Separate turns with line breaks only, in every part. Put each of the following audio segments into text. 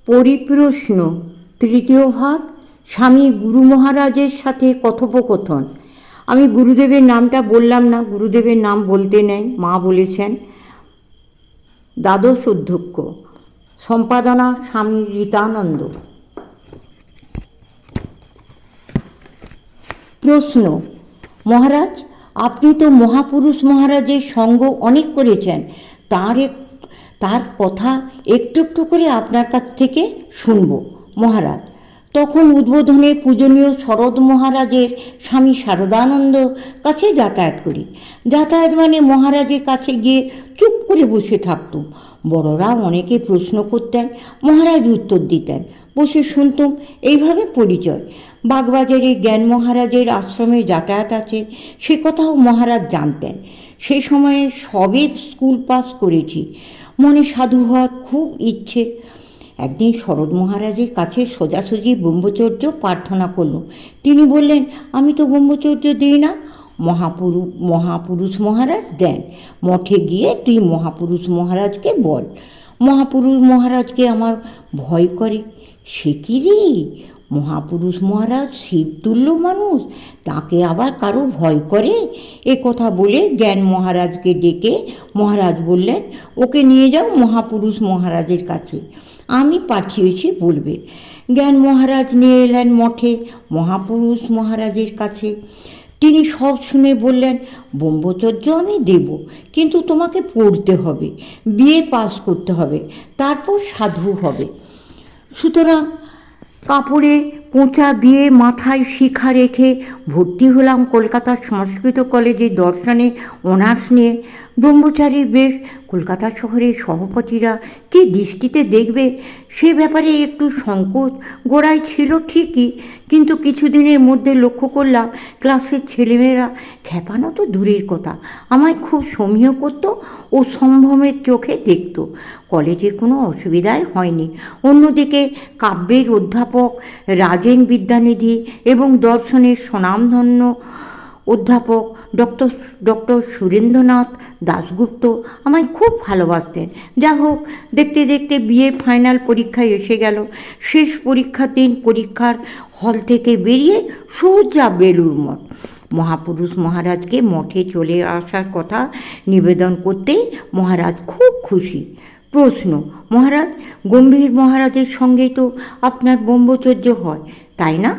পরিপ্রশ্ন তৃতীয় ভাগ। স্বামী গুরু মহারাজের সাথে কথোপকথন। আমি গুরুদেবের নামটা বললাম না, গুরুদেবের নাম বলতে নেই, মা বলেছেন। দ্বাদশ অধ্যক্ষ, সম্পাদনা স্বামী রীতানন্দ। প্রশ্ন: মহারাজ, আপনি তো মহাপুরুষ মহারাজের সঙ্গ অনেক করেছেন, তার কথা একটু একটু করে আপনার কাছ থেকে শুনব। মহারাজ: তখন উদ্বোধনে পূজনীয় শরৎ মহারাজের স্বামী শারদানন্দ কাছে যাতায়াত করি। যাতায়াত মানে মহারাজের কাছে গিয়ে চুপ করে বসে থাকতুম। বড়রা অনেকে প্রশ্ন করতেন, মহারাজ উত্তর দিতেন, বসে শুনতুম। এইভাবে পরিচয়। বাগবাজারে জ্ঞান মহারাজের আশ্রমে যাতায়াত আছে, সে কথাও মহারাজ জানতেন। সে সময়ে সবে স্কুল পাস করেছি, মনে সাধু হওয়ার খুব ইচ্ছে। একদিন শরৎ মহারাজের কাছে সোজাসুজি ব্রহ্মচর্য প্রার্থনা করল। তিনি বললেন, আমি তো ব্রহ্মচর্য দিই না, মহাপুরুষ মহারাজ দেন। মঠে গিয়ে তুই মহাপুরুষ মহারাজকে বল। মহাপুরুষ মহারাজকে আমার ভয় করে। সে কি রে, মহাপুরুষ মহারাজ শিবতুল্য মানুষ, তাকে আবার কারো ভয় করে? এ কথা বলে জ্ঞান মহারাজকে ডেকে মহারাজ বললেন, ওকে নিয়ে যাও মহাপুরুষ মহারাজের কাছে, আমি পাঠিয়েছি বলবে। জ্ঞান মহারাজ নিয়ে এলেন মঠে মহাপুরুষ মহারাজের কাছে। তিনি সব শুনে বললেন, ব্রহ্মচর্য আমি দেব, কিন্তু তোমাকে পড়তে হবে, বিএ পাস করতে হবে, তারপর সাধু হবে। সুতরাং কাপড়ে পোঁচা দিয়ে মাথায় শিখা রেখে ভর্তি হলাম কলকাতার সংস্কৃত কলেজে দর্শনে অনার্স নিয়ে। ব্রহ্মচারীর বেশ, কলকাতা শহরের সহপাঠীরা কী দৃষ্টিতে দেখবে সে ব্যাপারে একটু সংকোচ গোড়ায় ছিল ঠিকই, কিন্তু কিছুদিনের মধ্যে লক্ষ্য করলাম ক্লাসের ছেলেমেয়েরা, খেপানো তো দূরের কথা, আমায় খুব সমীহ করত ও সম্ভ্রমের চোখে দেখত। কলেজে কোনো অসুবিধাই হয়নি। অন্যদিকে কাব্যের অধ্যাপক রাজেন বিদ্যানিধি এবং দর্শনের স্বনামধন্য অধ্যাপক ডক্টর সুরেন্দ্রনাথ দাশগুপ্ত আমায় খুব ভালোবাসতেন। যা হোক, দেখতে দেখতে বিএ ফাইনাল পরীক্ষায় এসে গেল। শেষ পরীক্ষার দিন পরীক্ষার হল থেকে বেরিয়ে সোজা বেলুড় মঠ। মহাপুরুষ মহারাজকে মঠে চলে আসার কথা নিবেদন করতেই মহারাজ খুব খুশি। প্রশ্ন: মহারাজ, গম্ভীর মহারাজের সঙ্গেই তো আপনার ব্রহ্মচর্য হয়, তাই না?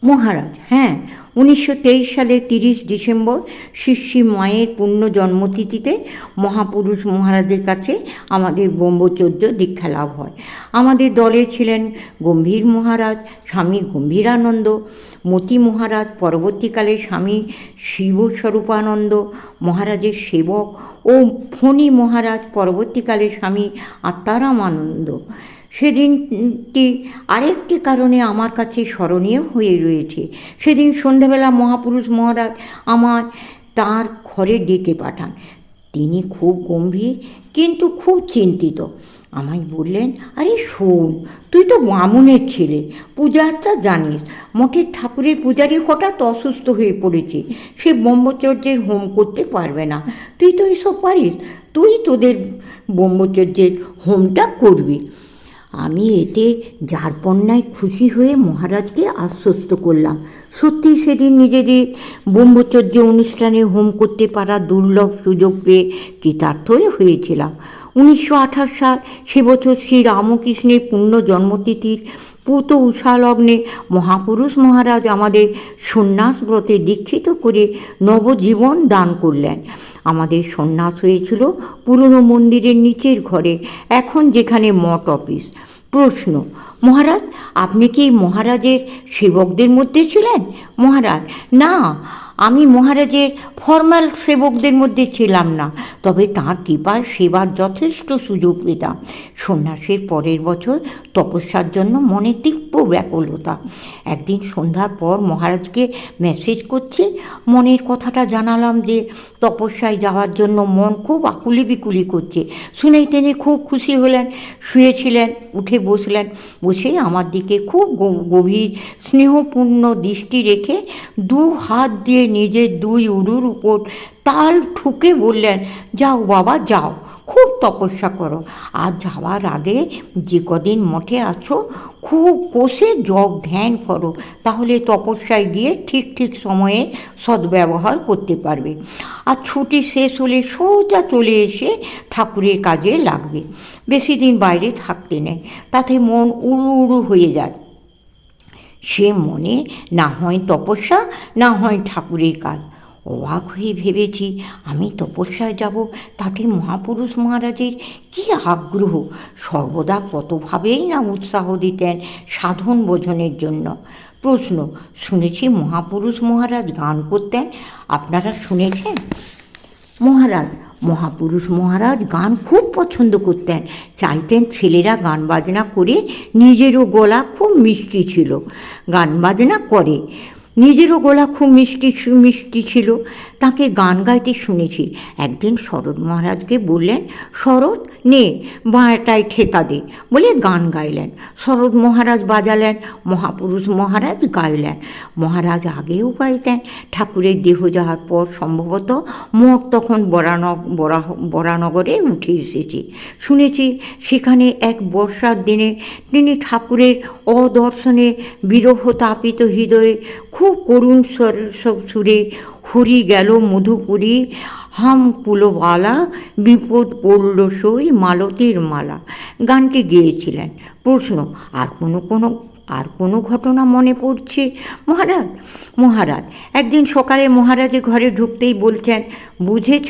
মহারাজ: হ্যাঁ, 1923 সালে 30 ডিসেম্বর শিষ্যি মায়ের পূর্ণ জন্মতিথিতে মহাপুরুষ মহারাজের কাছে আমাদের ব্রহ্মচর্য দীক্ষা লাভ হয়। আমাদের দলে ছিলেন গম্ভীর মহারাজ, স্বামী গম্ভীরানন্দ, মতি মহারাজ, পরবর্তীকালে স্বামী শিবস্বরূপানন্দ মহারাজের সেবক, ও ফণী মহারাজ, পরবর্তীকালে স্বামী আত্মারামানন্দ। সেদিনটি আরেকটি কারণে আমার কাছে স্মরণীয় হয়ে রয়েছে। সেদিন সন্ধ্যাবেলা মহাপুরুষ মহারাজ আমার তাঁর ঘরে ডেকে পাঠান। তিনি খুব গম্ভীর কিন্তু খুব চিন্তিত। আমায় বললেন, আরে শোন, তুই তো বামুনের ছেলে, পূজা আচ্ছা জানিস। মঠের ঠাকুরের পূজারি হঠাৎ অসুস্থ হয়ে পড়েছে, সে ব্রহ্মচর্যের হোম করতে পারবে না। তুই তো এসব পারিস, তুই তোদের ব্রহ্মচর্যের হোমটা করবি। আমি এতে যারপন্যায় খুশি হয়ে মহারাজকে আশ্বস্ত করলাম। সত্যি সেদিন নিজেদের ব্রহ্মচর্য অনুষ্ঠানে হোম করতে পারার দুর্লভ সুযোগ পেয়ে কৃতার্থ হয়েছিলাম। 1928 সাল, সে বছর শ্রী রামকৃষ্ণের পূর্ণ জন্মতিথির পুত উষা লগ্নে মহাপুরুষ মহারাজ আমাদের সন্ন্যাস ব্রতে দীক্ষিত করে নবজীবন দান করলেন। আমাদের সন্ন্যাস হয়েছিল পুরনো মন্দিরের নিচের ঘরে, এখন যেখানে মঠ অফিস। প্রশ্ন: মহারাজ, আপনি কি মহারাজের সেবকদের মধ্যে ছিলেন? মহারাজ: না, আমি মহারাজের ফর্মাল সেবকদের মধ্যে ছিলাম না, তবে তাঁর কৃপার সেবার যথেষ্ট সুযোগ পেতাম। সন্ন্যাসের পরের বছর তপস্যার জন্য মনে তীব্র ব্যাকুলতা। একদিন সন্ধ্যার পর মহারাজকে মেসেজ করছি, মনের কথাটা জানালাম যে তপস্যায় যাওয়ার জন্য মন খুব আকুলি বিকুলি করছে। শুনেই তিনি খুব খুশি হলেন, শুয়েছিলেন, উঠে বসলেন। বসেই আমার দিকে খুব গভীর স্নেহপূর্ণ দৃষ্টি রেখে দু হাত দিয়ে নিজের দুই উরুর উপর তাল ঠুকে বললেন, যাও বাবা যাও, খুব তপস্যা করো, আর যাওয়ার আগে যে কদিন মঠে আছো খুব কষে জপ ধ্যান করো, তাহলে তপস্যায় গিয়ে ঠিক ঠিক সময়ে সদ্ব্যবহার করতে পারবে। আর ছুটি শেষ হলে সোজা চলে এসে ঠাকুরের কাজে লাগবে। বেশি দিন বাইরে থাকতে নেই, তাতে মন উড়ু উড়ু হয়ে যায়। সে মনে না হয় তপস্যা, না হয় ঠাকুরের কাজ। অবাক হয়ে ভেবেছি, আমি তপস্যায় যাব, তাতে মহাপুরুষ মহারাজের কী আগ্রহ! সর্বদা কতভাবেই না উৎসাহ দিতেন সাধন বোঝনের জন্য। প্রশ্ন, শুনেছি মহাপুরুষ মহারাজ গান করতেন, আপনারা শুনেছেন? মহারাজ, মহাপুরুষ মহারাজ গান খুব পছন্দ করতেন, চাইতেন ছেলেরা গান বাজনা করে, নিজেরও গলা খুব মিষ্টি ছিল, গান বাজনা করে, নিজেরও গলা খুব মিষ্টি ছিল, তাকে গান গাইতে শুনেছি। একদিন শরৎ মহারাজকে বললেন, শরৎ নে বাঁটায় ঠেকা দে, বলে গান গাইলেন। শরৎ মহারাজ বাজালেন, মহাপুরুষ মহারাজ গাইলেন। মহারাজ আগেও গাইতেন। ঠাকুরের দেহ যাওয়ার পর সম্ভবত মঠ তখন বরানগরে উঠে এসেছে। শুনেছি সেখানে এক বর্ষার দিনে তিনি ঠাকুরের অদর্শনে বিরহ তাপিত হৃদয়ে খুব করুণ সুরে হরি গেল মধুপুরী হাম কুলবালা বিপদ পড়ল সই মালতীর মালা গানটি গেয়েছিলেন। প্রশ্ন, আর কোনো ঘটনা মনে পড়ছে মহারাজ? মহারাজ, একদিন সকালে মহারাজের ঘরে ঢুকতেই বলছেন, বুঝেছ,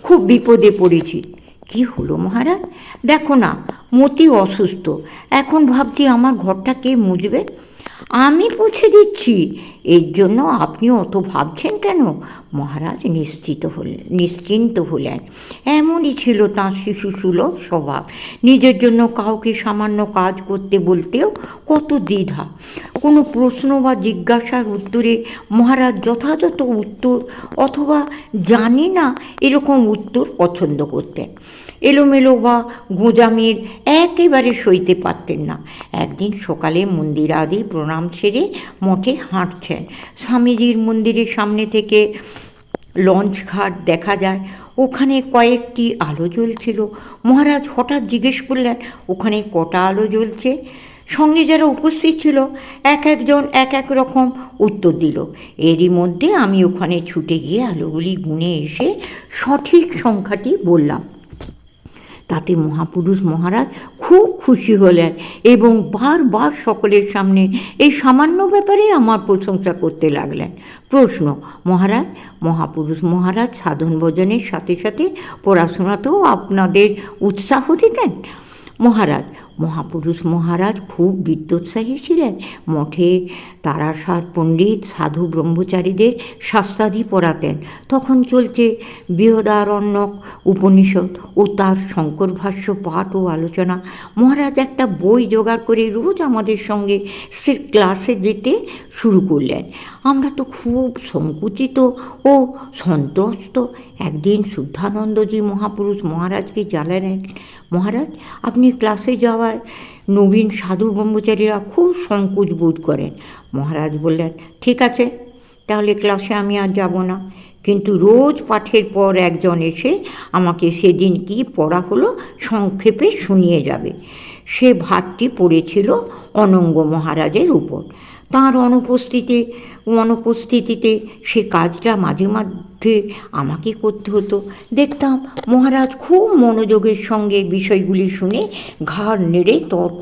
খুব বিপদে পড়েছি। কি হলো মহারাজ? দেখো না, মতি অসুস্থ, এখন ভাবছি আমার ঘরটা কে মুছবে। আমি মুছে দিচ্ছি, এর জন্য আপনি অত ভাবছেন কেন? মহারাজ নিশ্চিন্ত হলেন। এমনই ছিল তাঁর শিশুসুলভ স্বভাব। নিজের জন্য কাউকে সামান্য কাজ করতে বলতেও কত দ্বিধা। কোনো প্রশ্ন বা জিজ্ঞাসার উত্তরে মহারাজ যথাযথ উত্তর অথবা জানি না এরকম উত্তর পছন্দ করতেন। এলোমেলো বা গোঁজামির একেবারে সইতে পারতেন না। একদিন সকালে মন্দিরাদি প্রণাম সেরে মঠে হাঁটছেন। স্বামীজির মন্দিরের সামনে থেকে লঞ্চ ঘাট দেখা যায়, ওখানে কয়েকটি আলো জ্বলছিল। মহারাজ হঠাৎ জিজ্ঞেস করলেন, ওখানে কটা আলো জ্বলছে? সঙ্গে যারা উপস্থিত ছিল এক একজন এক এক রকম উত্তর দিল। এরই মধ্যে আমি ওখানে ছুটে গিয়ে আলোগুলি গুনে এসে সঠিক সংখ্যাটি বললাম। তাতে মহাপুরুষ মহারাজ খুব খুশি হলেন এবং বারবার সকলের সামনে এই সামান্য ব্যাপারে আমার প্রশংসা করতে লাগলেন। প্রশ্ন, মহারাজ, মহাপুরুষ মহারাজ সাধন ভজনের সাথে সাথে পড়াশোনাতেও আপনাদের উৎসাহ দিতেন? মহারাজ, মহাপুরুষ মহারাজ খুব বিদ্যোৎসাহী ছিলেন। মঠে তারাসার পণ্ডিত সাধু ব্রহ্মচারীদের শাস্ত্রাদি পড়াতেন। তখন চলছে বৃহদারণ্যক উপনিষদ ও তার শঙ্কর ভাষ্য পাঠ ও আলোচনা। মহারাজ একটা বই জোগাড় করে রোজ আমাদের সঙ্গে সে ক্লাসে যেতে শুরু করলেন। আমরা তো খুব সংকুচিত ও সন্ত্রস্ত। একদিন শুদ্ধানন্দজি মহাপুরুষ মহারাজকে জানালেন, মহারাজ, আপনি ক্লাসে যাওয়ায় নবীন সাধু ব্রহ্মচারীরা খুব সংকোচ বোধ করেন। মহারাজ বললেন, ঠিক আছে, তাহলে ক্লাসে আমি আর যাব না, কিন্তু রোজ পাঠের পর একজন এসে আমাকে সেদিন কি পড়া হলো সংক্ষেপে শুনিয়ে যাবে। সে ভারটি পড়েছিল অনঙ্গ মহারাজের উপর। তাঁর অনুপস্থিতিতে সে কাজটা মাঝে মধ্যে আমাকে করতে হতো। দেখতাম মহারাজ খুব মনোযোগের সঙ্গে বিষয়গুলি শুনে ঘাড় নেড়ে তর্ক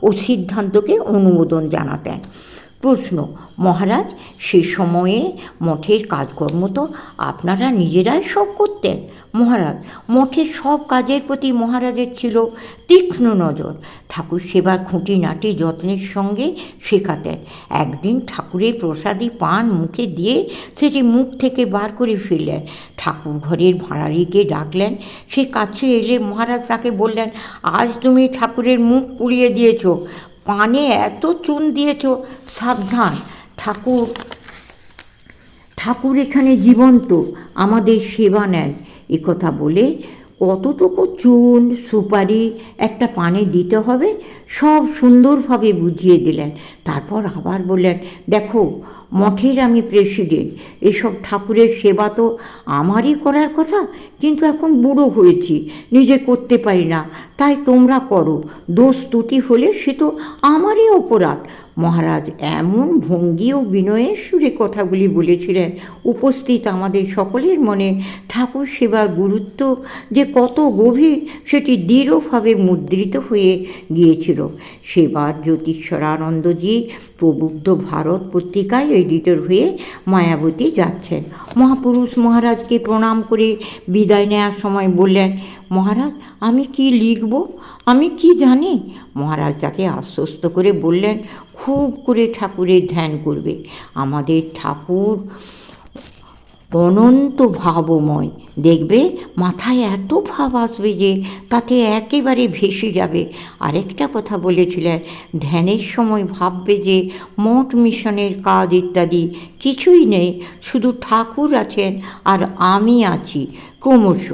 ও সিদ্ধান্তকে অনুমোদন জানাতেন। প্রশ্ন, মহারাজ, সে সময়ে মঠের কাজকর্ম তো আপনারা নিজেরাই সব করতেন? মহারাজ, মঠের সব কাজের প্রতি মহারাজের ছিল তীক্ষ্ণ নজর। ঠাকুর সেবার খুঁটিনাটি যত্নের সঙ্গে শেখাতেন। একদিন ঠাকুরের প্রসাদী পান মুখে দিয়ে সেটি মুখ থেকে বার করে ফেললেন। ঠাকুর ঘরের ভাঁড়ারিকে ডাকলেন। সে কাছে এলে মহারাজ তাকে বললেন, আজ তুমি ঠাকুরের মুখ পুড়িয়ে দিয়েছ, পানে এত চুন দিয়েছ, সাবধান, ঠাকুর এখানে জীবন্ত, আমাদের সেবা নেন। একথা বলে কতটুকু চুন সুপারি একটা পানে দিতে হবে সব সুন্দরভাবে বুঝিয়ে দিলেন। তারপর আবার বললেন, দেখো, মঠের আমি প্রেসিডেন্ট, এসব ঠাকুরের সেবা তো আমারই করার কথা, কিন্তু এখন বুড়ো হয়েছি, নিজে করতে পারি না, তাই তোমরা করো, দোষ ত্রুটি হলে সে তো আমারই অপরাধ। মহারাজ এমন ভঙ্গি ও বিনয়ের সুরে কথাগুলি বলেছিলেন, উপস্থিত আমাদের সকলের মনে ঠাকুর সেবার গুরুত্ব যে কত গভীর সেটি দৃঢ়ভাবে মুদ্রিত হয়ে গিয়েছিল। সেবার জ্যোতিশ্বরানন্দজি প্রবুদ্ধ ভারত পত্রিকায় এডিটর হয়ে মায়াবতী যাচ্ছেন। মহাপুরুষ মহারাজকে প্রণাম করে বিদায় নেওয়ার সময় বললেন, মহারাজ আমি কি লিখব, আমি কি জানি? মহারাজ তাকে আশ্বস্ত করে বললেন, খুব করে ঠাকুরের ধ্যান করবে। আমাদের ঠাকুর অনন্ত ভাবময়, দেখবে মাথায় এত ভাব আসবে যে তাতে একেবারে ভেসে যাবে। আরেকটা কথা বলেছিলেন, ধ্যানের সময় ভাববে যে মঠ মিশনের কাজ ইত্যাদি কিছুই নেই, শুধু ঠাকুর আছেন আর আমি আছি ক্রমশ।